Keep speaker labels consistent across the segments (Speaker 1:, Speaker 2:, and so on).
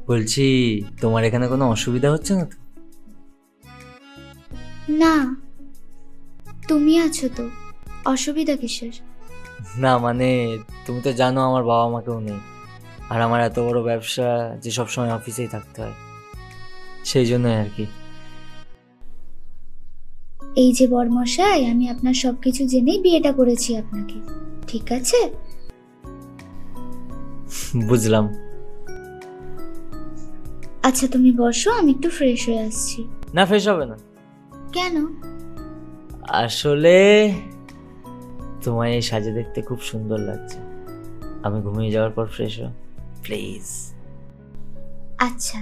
Speaker 1: বলছি, তোমার এখানে কোনো অসুবিধা হচ্ছে না তো?
Speaker 2: না, তুমি আছো তো, অসুবিধা কিসের?
Speaker 1: না মানে, তুমি তো জানো আমার বাবা মা কেউ নেই, আর আমার এত বড় ব্যবসা যে সবসময় অফিসেই থাকতে হয়, সেই জন্যই আর কি।
Speaker 2: এই যে বরমশাই, আমি আপনার সবকিছু জেনেই বিয়েটা করেছি আপনাকে, ঠিক আছে?
Speaker 1: বুঝলাম।
Speaker 2: আচ্ছা তুমি বসো, আমি একটু ফ্রেশ হয়ে আসছি।
Speaker 1: না, ফ্রেশ হবে না।
Speaker 2: কেন?
Speaker 1: আসলে তোমায় এই সাজে দেখতে খুব সুন্দর লাগছে। আমি ঘুমিয়ে যাওয়ার পর ফ্রেশ হও প্লিজ।
Speaker 2: আচ্ছা।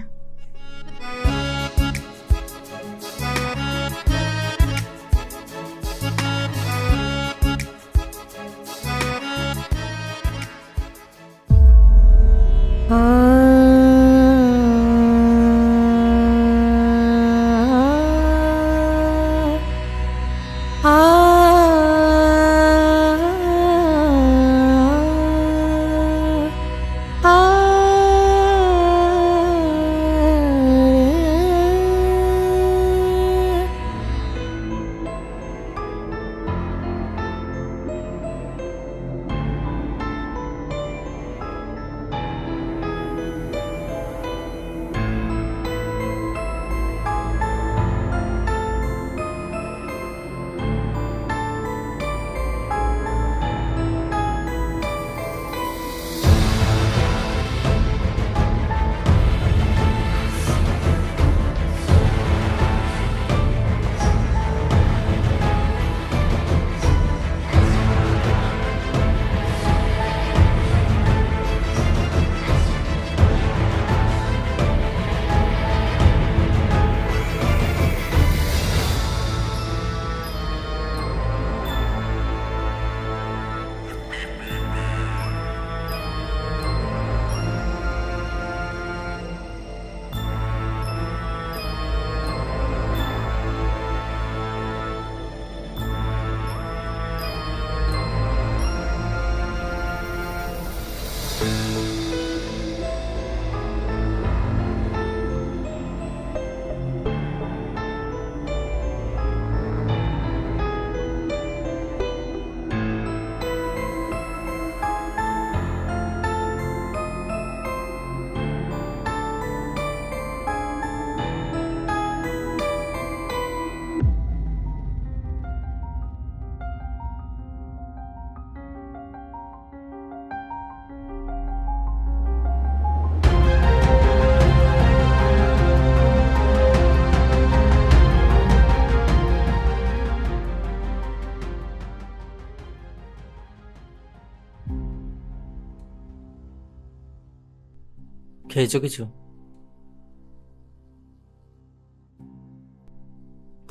Speaker 1: খেয়েছো কিছু?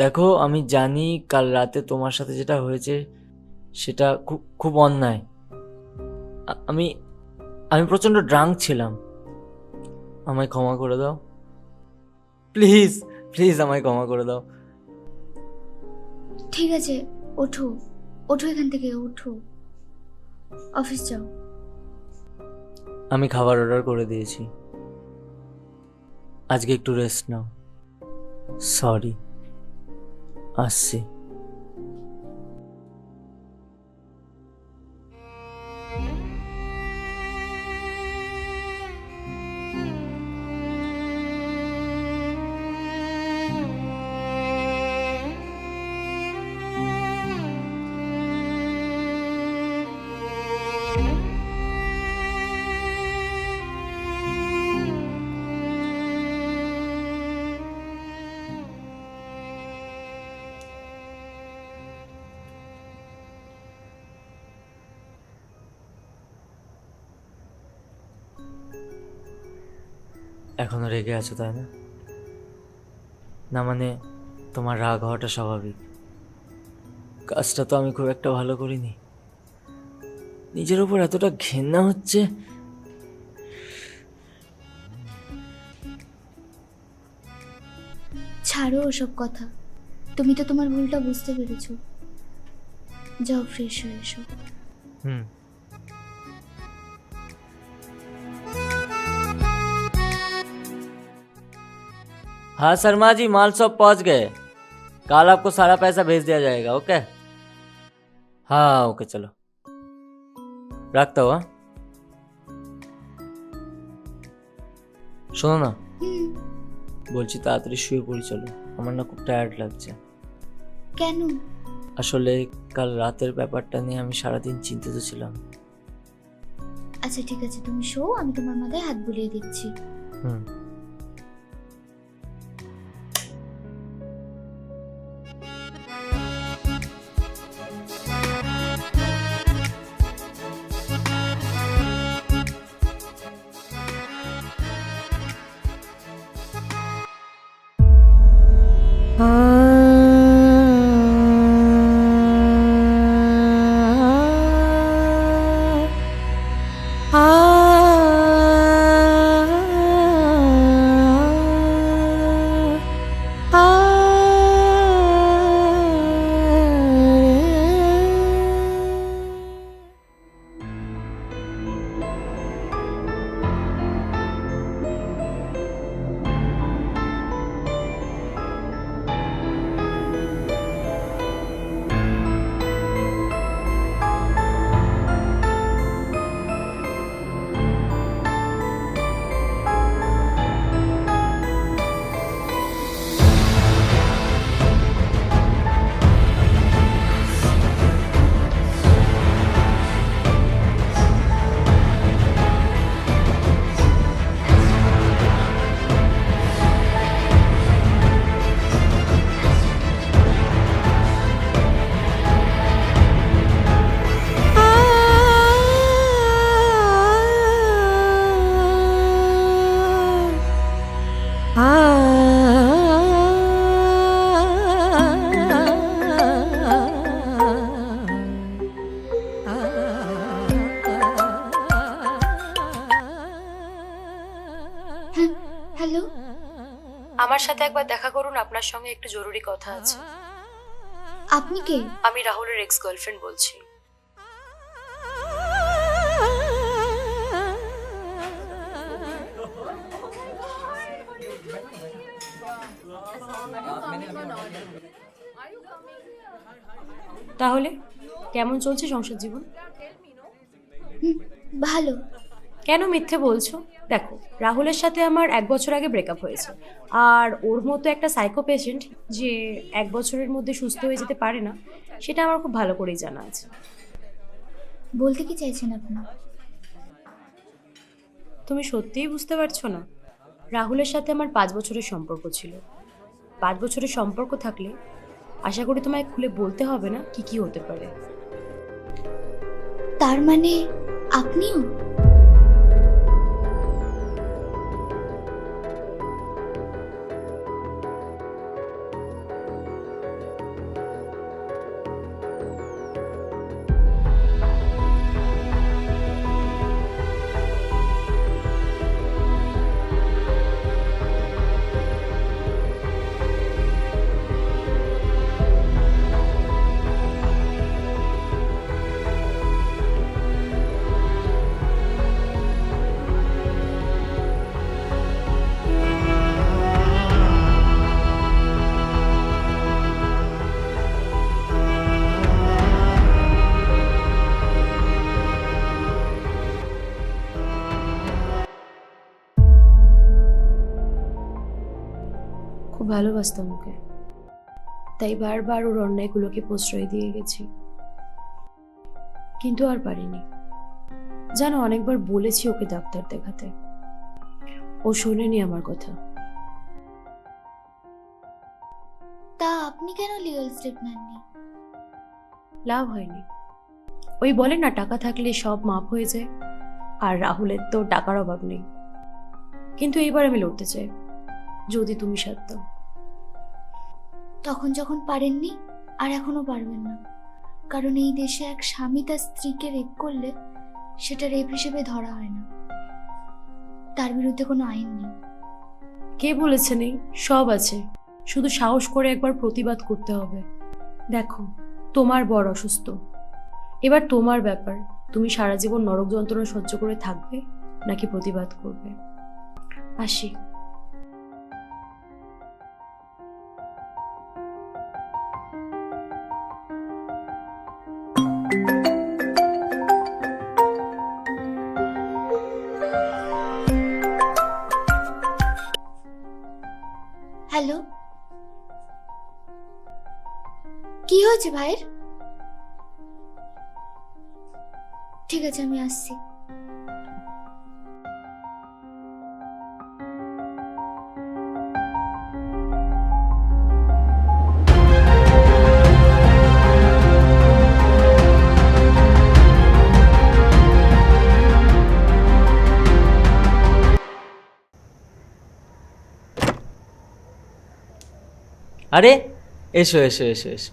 Speaker 1: দেখো, আমি জানি কাল রাতে তোমার সাথে যেটা হয়েছে সেটা খুব খুব অন্যায়। আমি আমি প্রচন্ড ড্রাঙ্ক ছিলাম। আমায় ক্ষমা করে দাও প্লিজ। প্লিজ আমায় ক্ষমা করে দাও।
Speaker 2: ঠিক আছে, ওঠো, ওঠো এখান থেকে, ওঠো, অফিস যাও।
Speaker 1: আমি খাবার অর্ডার করে দিয়েছি, আজকে একটু রেস্ট নাও। সরি, আসছি। এখনো রেগে আছো তাই না? না মানে, তোমার রাগ হওয়াটা স্বাভাবিক। কাজটা তো আমি খুব একটা ভালো করিনি। নিজের উপর এতটা ঘেন্না হচ্ছে।
Speaker 2: ছাড়ো ওসব কথা, তুমি তো তোমার ভুলটা বুঝতে পেরেছো। যাও ফ্রেশ হয়ে এসো।
Speaker 1: হুম। हाँ शर्मा जी, माल सब पहुंच गए। कल आपको सारा पैसा भेज दिया जाएगा। ओके हाँ ओके, चलो রাখতে हो। हाँ শোনো না,
Speaker 2: হুম।
Speaker 1: বলছি তাড়াতাড়ি শুয়ে পড়ি, চলো। আমার না খুব টায়ার্ড লাগছে।
Speaker 2: কেন?
Speaker 1: আসলে কাল রাতের ব্যাপারটা নিয়ে আমি সারাদিন চিন্তিত ছিলাম।
Speaker 2: আচ্ছা ঠিক আছে, তুমি শো, আমি তোমার মাথায় হাত বুলিয়ে দিচ্ছি।
Speaker 1: হুম।
Speaker 2: হ্যালো,
Speaker 3: আমার সাথে একবার দেখা করুন, আপনার সঙ্গে একটু জরুরি কথা আছে।
Speaker 2: আপনি কে?
Speaker 3: আমি রাহুলের এক্স গার্লফ্রেন্ড বলছি। তাহলে কেমন চলছে সংসার জীবন?
Speaker 2: ভালো।
Speaker 3: কেন মিথ্যে বলছো? দেখো, রাহুলের সাথে আমার 1 বছর আগে ব্রেকআপ হয়েছে, আর ওর মতো একটা সাইকো পেশেন্ট যে 1 বছরের মধ্যে সুস্থ হয়ে যেতে পারে না, সেটা আমার খুব ভালো করেই জানা আছে।
Speaker 2: বলতে কি চাইছেন আপনি?
Speaker 3: তুমি সত্যিই বুঝতে পারছো না? রাহুলের সাথে আমার 5 বছরের সম্পর্ক ছিল। 5 বছরের সম্পর্ক থাকলে আশা করি তোমায় খুলে বলতে হবে না কি কি হতে পারে।
Speaker 2: তার মানে আপনিও?
Speaker 3: খুব ভালোবাসতাম ওকে, তাই বারবার ওর অন্যায়গুলোকে প্রশ্রয় দিয়ে গেছি, কিন্তু আর পারিনি। জানো, অনেকবার বলেছি ওকে ডাক্তার দেখাতে, ও শোনেনি আমার কথা।
Speaker 2: তা আপনি কেন লিগ্যাল স্টেপ নেননি?
Speaker 3: লাভ হয়নি। ওই বলে না, টাকা থাকলে সব মাপ হয়ে যায়, আর রাহুলের তো টাকার অভাব নেই। কিন্তু এইবার আমি লড়তে চাই, যদি তুমি সাথ দাও।
Speaker 2: তখন যখন পারেননি, আর এখনো পারবেন না, কারণ এই দেশে এক স্বামী তার স্ত্রীকে রেপ করলে সেটা রেপ হিসেবে ধরা হয় না, তার বিরুদ্ধে কোনো আইন নেই।
Speaker 3: কে বলেছে নেই? সব আছে, শুধু সাহস করে একবার প্রতিবাদ করতে হবে। দেখো, তোমার বর অসুস্থ, এবার তোমার ব্যাপার, তুমি সারা জীবন নরক যন্ত্রণা সহ্য করে থাকবে নাকি প্রতিবাদ করবে। আসি।
Speaker 2: হয়েছে ভাইয়ের? ঠিক আছে, আমি আসছি।
Speaker 1: আরে এসো এসো এসো এসো।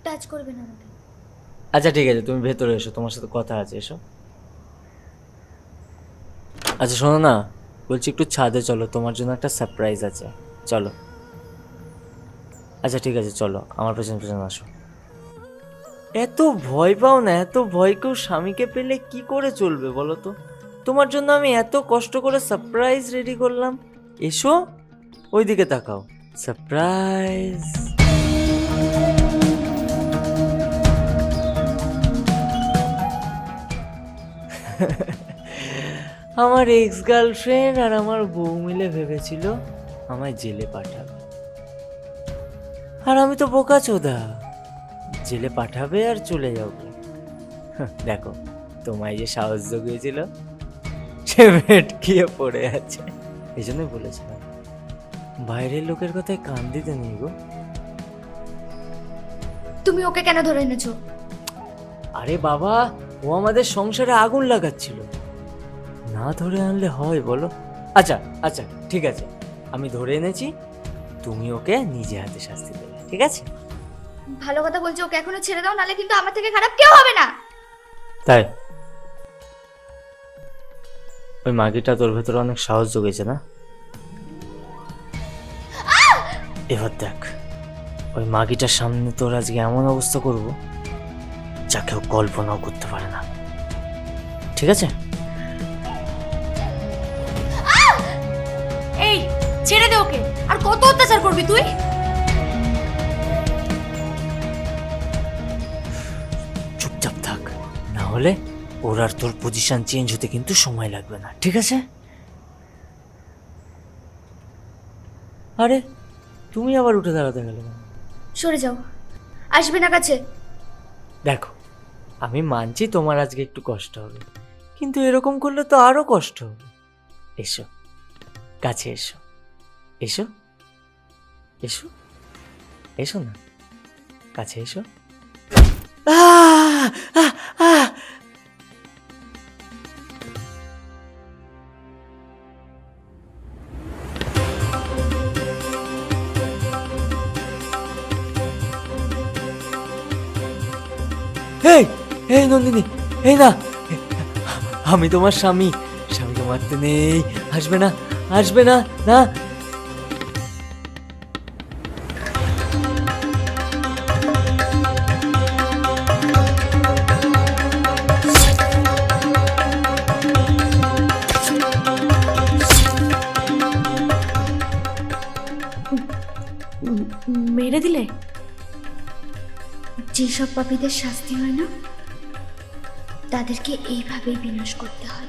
Speaker 2: টাচ করবে না আমাকে।
Speaker 1: আচ্ছা ঠিক আছে, তুমি ভেতরে এসো, তোমার সাথে কথা আছে, এসো। আচ্ছা শোনো না, বলছি একটু ছাদে চলো, তোমার জন্য একটা সারপ্রাইজ আছে, চলো। আচ্ছা ঠিক আছে, চলো আমার পেছন পেছন আসো। এত ভয় পাও না, এত ভয় কেউ স্বামীকে পেলে কি করে চলবে বলো তো? তোমার জন্য আমি এত কষ্ট করে সারপ্রাইজ রেডি করলাম। এসো, ওইদিকে তাকাও, সারপ্রাইজ। আমার এক্স গার্লফ্রেন্ড আর আমার বউ মিলে ভেবেছিল আমায় জেলে পাঠাবে, আর আমি তো বোকাচোদা, জেলে পাঠাবে আর চলে যাব। দেখো, তোমায় যে সাহস জুগিয়েছিল সে ভেটকিয়ে পড়ে আছে। এই জন্যই বলেছিলাম বাইরের লোকের কথায় কান দিতে নেই গো।
Speaker 2: তুমি ওকে কেন ধরে এনেছো?
Speaker 1: আরে বাবা, ও আমাদের সংসারে আগুন লাগাচ্ছিল, না ধরে আনলে হয় বলো? আচ্ছা আচ্ছা ঠিক আছে, আমি ধরে এনেছি, তুমি ওকে নিজে হাতে শাস্তি দেবে, ঠিক আছে?
Speaker 2: ভালো কথা বলছো, ওকে এখনো ছেড়ে দাও, নালে কিন্তু আমার থেকে খারাপ কেউ হবে না।
Speaker 1: তাই ওই মাগিটা তোর ভেতরে অনেক সাহস জুগেছে না? এবার দেখ, ওই মাগিটার সামনে তোর আজকে এমন অবস্থা করব যা কেউ কল্পনাও করতে পারে না, ঠিক আছে?
Speaker 3: এই ছেড়ে দে ওকে, আর কত অত্যাচার করবি তুই?
Speaker 1: চুপচাপ থাক, না হলে ওর আর তোর পজিশন চেঞ্জ হতে কিন্তু সময় লাগবে না, ঠিক আছে? আরে তুমি আবার উঠে দাঁড়াতে গেলে কেন?
Speaker 2: সরে যাও, আসবে না কাছে।
Speaker 1: দেখো, আমি মানছি তোমার আজকে একটু কষ্ট হবে, কিন্তু এরকম করলে তো আরো কষ্ট হবে। এসো, কাছে এসো, এসো এসো এসো না, কাছে এসো। আহ! আহ! আহ! এই এই নন্দিনী, এই না, আমি তোমার স্বামী, স্বামীকে মারতে নেই, আসবে না, আসবে না, না।
Speaker 3: মেরে দিলে?
Speaker 2: যেসব পাপীদের শাস্তি হয় না, তাদেরকে এইভাবেই বিনাশ করতে হয়।